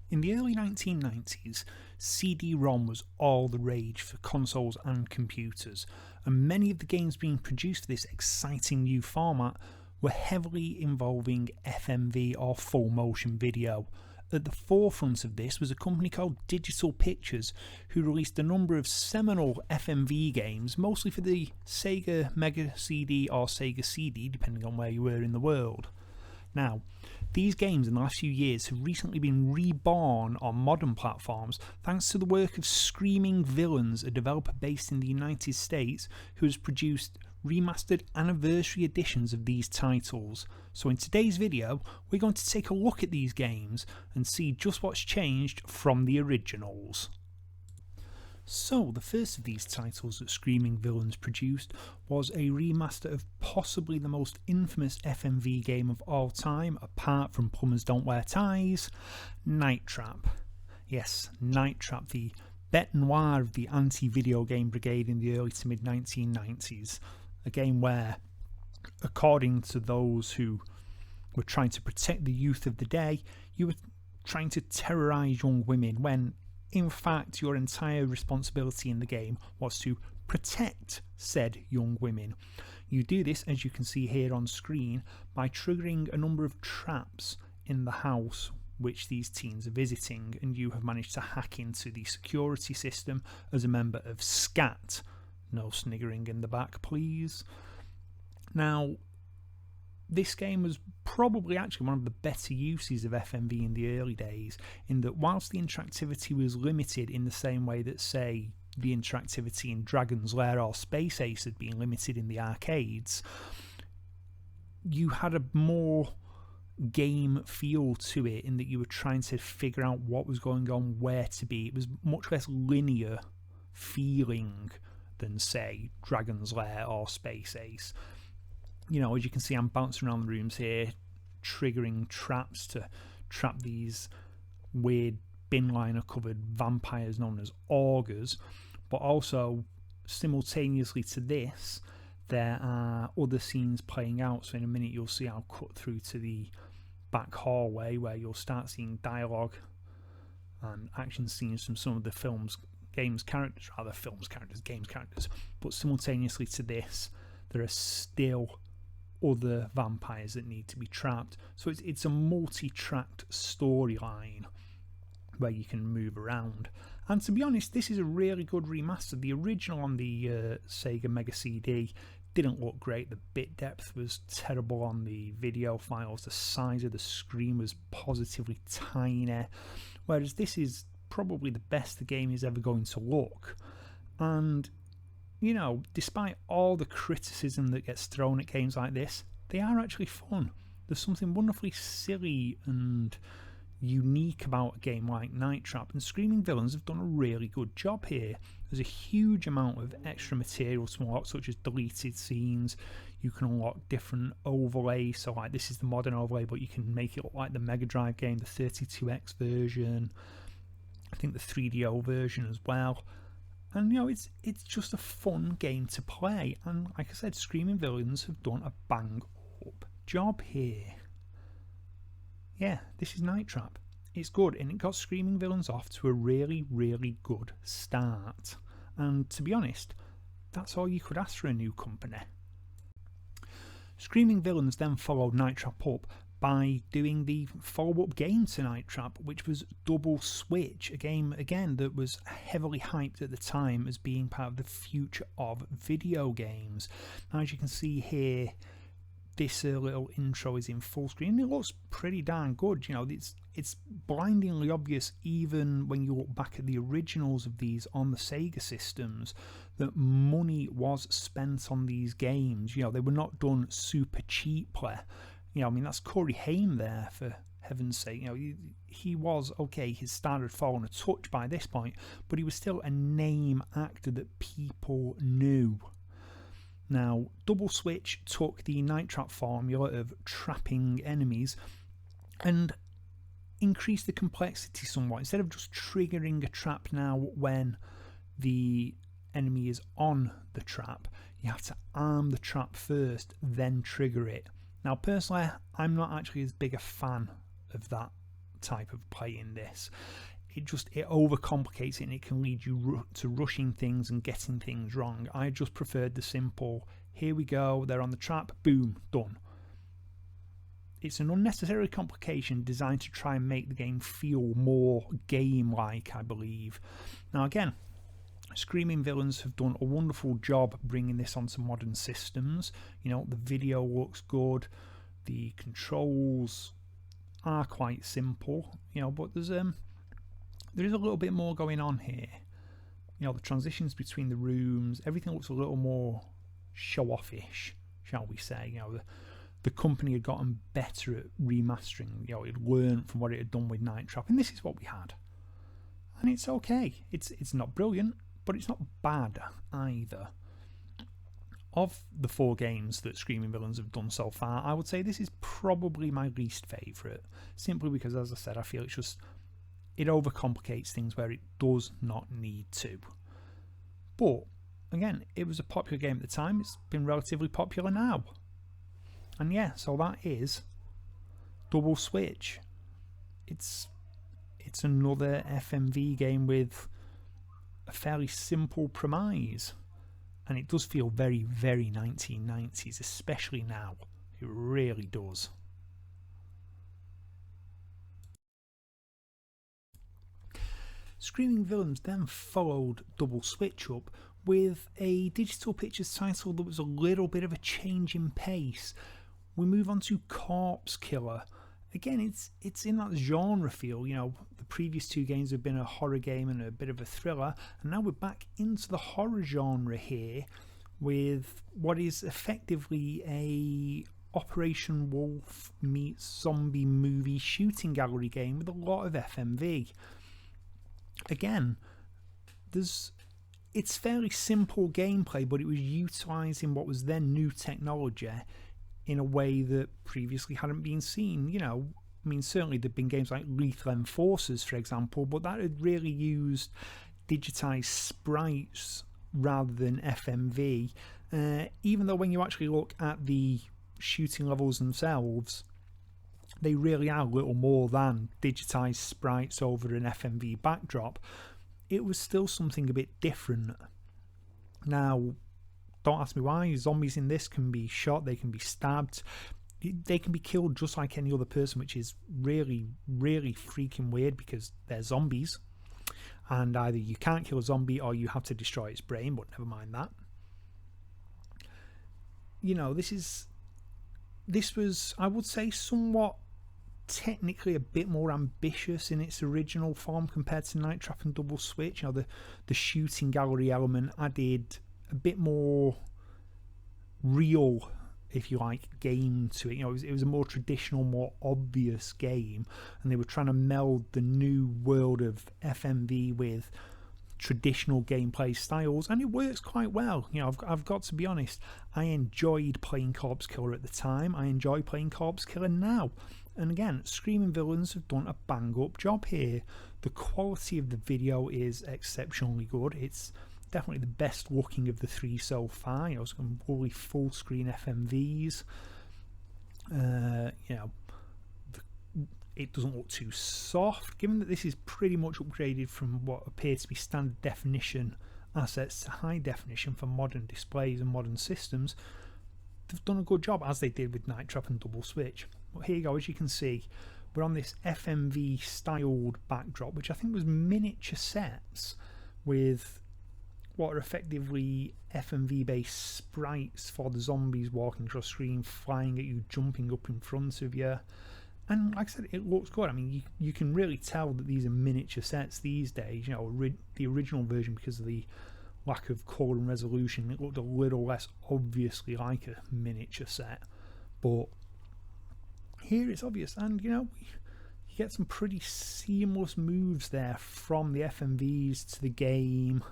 In the early 1990s, CD-ROM was all the rage for consoles and computers, and many of the games being produced for this exciting new format were heavily involving FMV or full motion video. At the forefront of this was a company called Digital Pictures, who released a number of seminal FMV games, mostly for the Sega Mega CD or Sega CD, depending on where you were in the world. Now, these games in the last few years have recently been reborn on modern platforms thanks to the work of Screaming Villains, a developer based in the United States who has produced remastered anniversary editions of these titles. So in today's video, we're going to take a look at these games and see just what's changed from the originals. So, the first of these titles that Screaming Villains produced was a remaster of possibly the most infamous FMV game of all time, apart from Plumbers Don't Wear Ties, Night Trap. Yes, Night Trap, the bête noire of the anti-video game brigade in the early to mid 1990s. A game where, according to those who were trying to protect the youth of the day, you were trying to terrorise young women when in fact your entire responsibility in the game was to protect said young women. You do this, as you can see here on screen, by triggering a number of traps in the house which these teens are visiting, and you have managed to hack into the security system as a member of SCAT. No sniggering in the back, please. Now, this game was probably actually one of the better uses of FMV in the early days, in that whilst the interactivity was limited in the same way that, say, the interactivity in Dragon's Lair or Space Ace had been limited in the arcades, you had a more game feel to it in that you were trying to figure out what was going on, where to be. It was much less linear feeling than, say, Dragon's Lair or Space Ace. You know, as you can see, I'm bouncing around the rooms here, triggering traps to trap these weird bin liner covered vampires known as augurs, but also simultaneously to this there are other scenes playing out. So in a minute you'll see I'll cut through to the back hallway where you'll start seeing dialogue and action scenes from some of the games characters, but simultaneously to this there are still other vampires that need to be trapped. So it's a multi-tracked storyline where you can move around. And to be honest, this is a really good remaster. The original on the Sega Mega CD didn't look great. The bit depth was terrible on the video files. The size of the screen was positively tiny, whereas this is probably the best the game is ever going to look. And you know, despite all the criticism that gets thrown at games like this, they are actually fun. There's something wonderfully silly and unique about a game like Night Trap, and Screaming Villains have done a really good job here. There's a huge amount of extra material to unlock, such as deleted scenes. You can unlock different overlays, so like this is the modern overlay, but you can make it look like the Mega Drive game, the 32X version, I think the 3DO version as well. And you know, it's just a fun game to play, and like I said, Screaming Villains have done a bang up job here. Yeah, this is Night Trap. It's good, and it got Screaming Villains off to a really, really good start. And to be honest, that's all you could ask for a new company. Screaming Villains then followed Night Trap up by doing the follow-up game to Night Trap, which was Double Switch, a game again that was heavily hyped at the time as being part of the future of video games. Now, as you can see here, this little intro is in full screen. It looks pretty darn good. You know, it's blindingly obvious, even when you look back at the originals of these on the Sega systems, that money was spent on these games. You know, they were not done super cheaply. You know, I mean, that's Corey Haim there, for heaven's sake. You know, he was, okay, his star had fallen a touch by this point, but he was still a name actor that people knew. Now, Double Switch took the Night Trap formula of trapping enemies and increased the complexity somewhat. Instead of just triggering a trap now when the enemy is on the trap, you have to arm the trap first, then trigger it. Now, personally, I'm not actually as big a fan of that type of play in this. It overcomplicates it, and it can lead you to rushing things and getting things wrong. I just preferred the simple, here we go, they're on the trap, boom, done. It's an unnecessary complication designed to try and make the game feel more game-like, I believe. Now again, Screaming Villains have done a wonderful job bringing this onto modern systems. You know, the video looks good, the controls are quite simple, you know, but there is a little bit more going on here. You know, the transitions between the rooms, everything looks a little more show-off-ish, shall we say. You know, the company had gotten better at remastering. You know, it had learned from what it had done with Night Trap, and this is what we had. And it's okay. It's not brilliant, but it's not bad either. Of the 4 games that Screaming Villains have done so far, I would say this is probably my least favourite, simply because, as I said, I feel it overcomplicates things where it does not need to. But again, it was a popular game at the time. It's been relatively popular now. And yeah, so that is Double Switch. It's another FMV game with a fairly simple premise, and it does feel very, very 1990s, especially now. It really does. Screaming Villains then followed Double Switch up with a Digital Pictures title that was a little bit of a change in pace. We move on to Corpse Killer. Again, it's in that genre feel. You know, the previous 2 games have been a horror game and a bit of a thriller, and now we're back into the horror genre here with what is effectively a Operation Wolf meets zombie movie shooting gallery game with a lot of FMV. Again, it's fairly simple gameplay, but it was utilising what was then new technology in a way that previously hadn't been seen. You know, I mean, certainly there'd been games like Lethal Enforcers, for example, but that had really used digitised sprites rather than FMV. Even though when you actually look at the shooting levels themselves, they really are little more than digitised sprites over an FMV backdrop, it was still something a bit different. Now, don't ask me why. Zombies in this can be shot, they can be stabbed, they can be killed just like any other person, which is really, really freaking weird because they're zombies. And either you can't kill a zombie or you have to destroy its brain, but never mind that. You know, this was, I would say, somewhat technically a bit more ambitious in its original form compared to Night Trap and Double Switch. You know, the shooting gallery element added a bit more real, if you like, game to it. You know, it was a more traditional, more obvious game, and they were trying to meld the new world of FMV with traditional gameplay styles, and it works quite well. You know, I've got to be honest, I enjoyed playing Corpse Killer at the time. I enjoy playing Corpse Killer now. And again, Screaming Villains have done a bang-up job here. The quality of the video is exceptionally good. It's definitely the best looking of the 3 so far. You know, some fully full screen FMVs. You know, it doesn't look too soft, given that this is pretty much upgraded from what appear to be standard definition assets to high definition for modern displays and modern systems. They've done a good job, as they did with Night Trap and Double Switch. But here you go, as you can see, we're on this FMV styled backdrop, which I think was miniature sets with what are effectively FMV based sprites for the zombies walking across screen, flying at you, jumping up in front of you. And like I said, it looks good. I mean, you can really tell that these are miniature sets these days. You know, the original version, because of the lack of colour and resolution, it looked a little less obviously like a miniature set. But here it's obvious, and you know, you get some pretty seamless moves there from the FMVs to the game.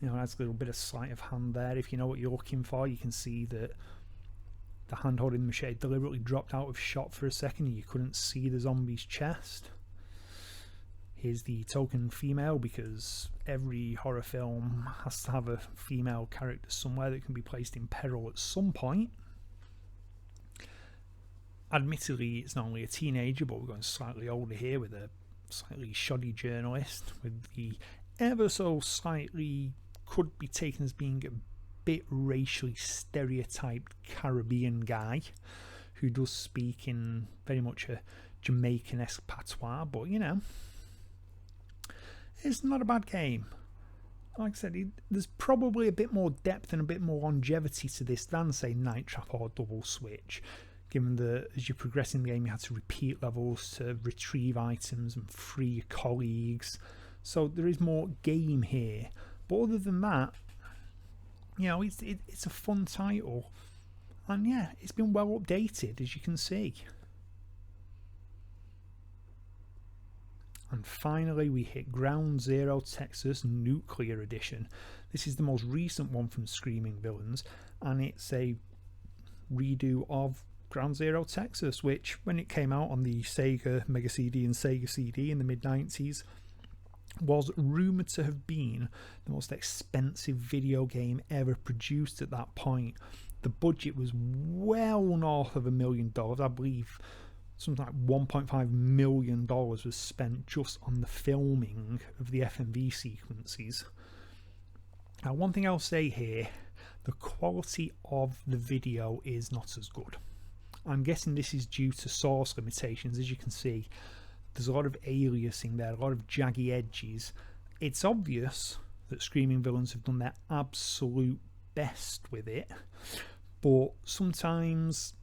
You know, that's a little bit of sleight of hand there. If you know what you're looking for, you can see that the hand holding the machete deliberately dropped out of shot for a second and you couldn't see the zombie's chest. Here's the token female, because every horror film has to have a female character somewhere that can be placed in peril at some point. admittedly, it's not only a teenager, but we're going slightly older here with a slightly shoddy journalist with the ever so slightly could be taken as being a bit racially stereotyped Caribbean guy who does speak in very much a Jamaican-esque patois, but you know, it's not a bad game. Like I said, there's probably a bit more depth and a bit more longevity to this than, say, Night Trap or Double Switch, given that as you progress in the game you had to repeat levels to retrieve items and free your colleagues, so there is more game here. But other than that, you know, it's a fun title, and yeah, it's been well updated, as you can see. And finally we hit Ground Zero Texas Nuclear Edition. This is the most recent one from Screaming Villains, and it's a redo of Ground Zero Texas, which when it came out on the Sega Mega CD and Sega CD in the mid-90s was rumoured to have been the most expensive video game ever produced at that point. The budget was well north of $1 million. I believe something like $1.5 million was spent just on the filming of the FMV sequences. Now, one thing I'll say here, the quality of the video is not as good. I'm guessing this is due to source limitations. As you can see, there's a lot of aliasing there, a lot of jaggy edges. It's obvious that Screaming Villains have done their absolute best with it, but sometimes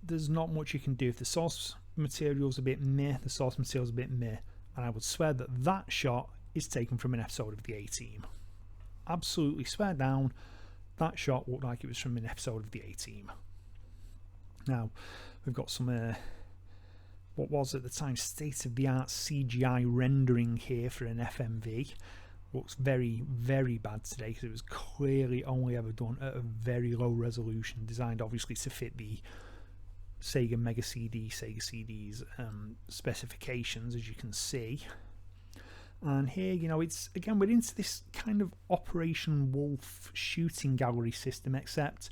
there's not much you can do. If the source material's a bit meh, the source material's a bit meh, and I would swear that that shot is taken from an episode of the A-Team. Absolutely swear down, that shot looked like it was from an episode of the A-Team. Now, we've got some, what was at the time state-of-the-art CGI rendering here for an FMV. Looks very, very bad today because it was clearly only ever done at a very low resolution, designed obviously to fit the Sega Mega CD, Sega CD's specifications, as you can see. And here, you know, it's again, we're into this kind of Operation Wolf shooting gallery system, except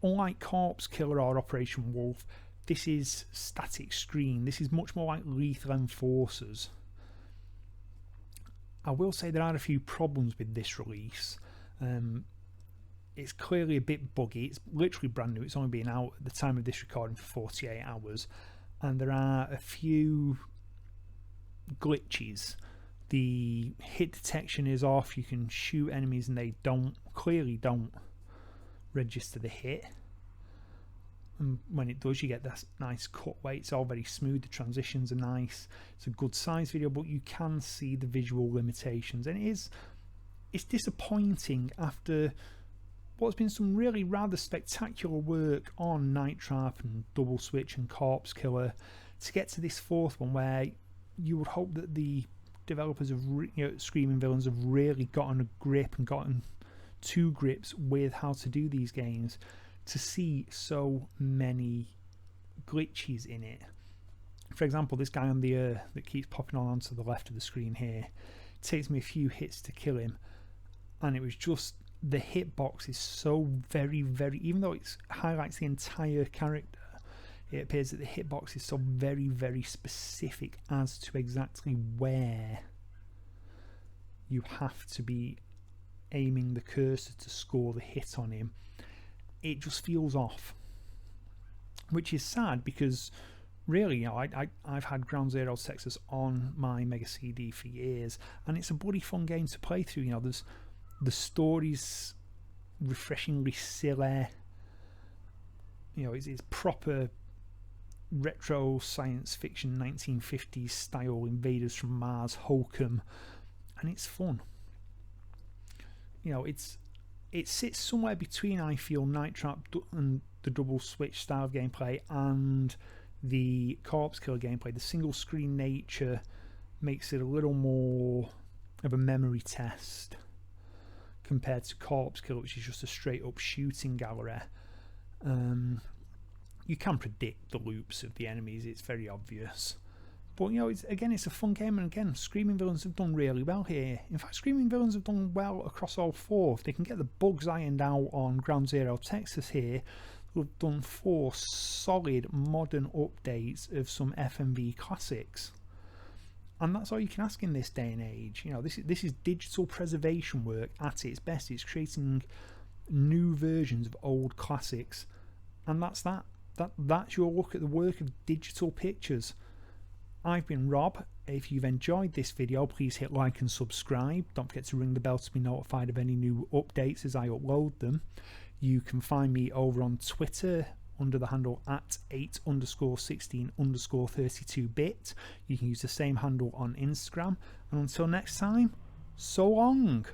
unlike Corpse Killer or Operation Wolf, this is static screen. This is much more like Lethal Enforcers. I will say there are a few problems with this release. It's clearly a bit buggy. It's literally brand new. It's only been out at the time of this recording for 48 hours. And there are a few glitches. The hit detection is off. You can shoot enemies and they clearly don't register the hit. And when it does, you get that nice cutaway. It's all very smooth. The transitions are nice. It's a good size video, but you can see the visual limitations. And it's disappointing after what's been some really rather spectacular work on Night Trap and Double Switch and Corpse Killer to get to this fourth one, where you would hope that the developers of Screaming Villains have really gotten a grip and gotten to grips with how to do these games, to see so many glitches in it. For example, this guy on the that keeps popping on onto the left of the screen here, it takes me a few hits to kill him, and it was just the hitbox is so very, very, even though it highlights the entire character, it appears that the hitbox is so very, very specific as to exactly where you have to be aiming the cursor to score the hit on him. It just feels off, which is sad because really, you know, I've had Ground Zero Texas on my Mega CD for years, and it's a bloody fun game to play through. You know, the story's refreshingly silly. You know, it's proper retro science fiction 1950s style invaders from Mars hokum, and it's fun. You know, it sits somewhere between, I feel, Night Trap and the Double Switch style of gameplay and the Corpse Killer gameplay. The single screen nature makes it a little more of a memory test compared to Corpse Killer, which is just a straight up shooting gallery. You can predict the loops of the enemies, it's very obvious. But you know, it's a fun game, and again, Screaming Villains have done really well here. In fact, Screaming Villains have done well across all four. If they can get the bugs ironed out on Ground Zero Texas here, who have done 4 solid modern updates of some FMV classics. And that's all you can ask in this day and age. You know, this is digital preservation work at its best. It's creating new versions of old classics, and that's your look at the work of Digital Pictures. I've been Rob. If you've enjoyed this video, please hit like and subscribe. Don't forget to ring the bell to be notified of any new updates as I upload them. You can find me over on Twitter under the handle at 8_16_32bit. You can use the same handle on Instagram. And until next time, so long.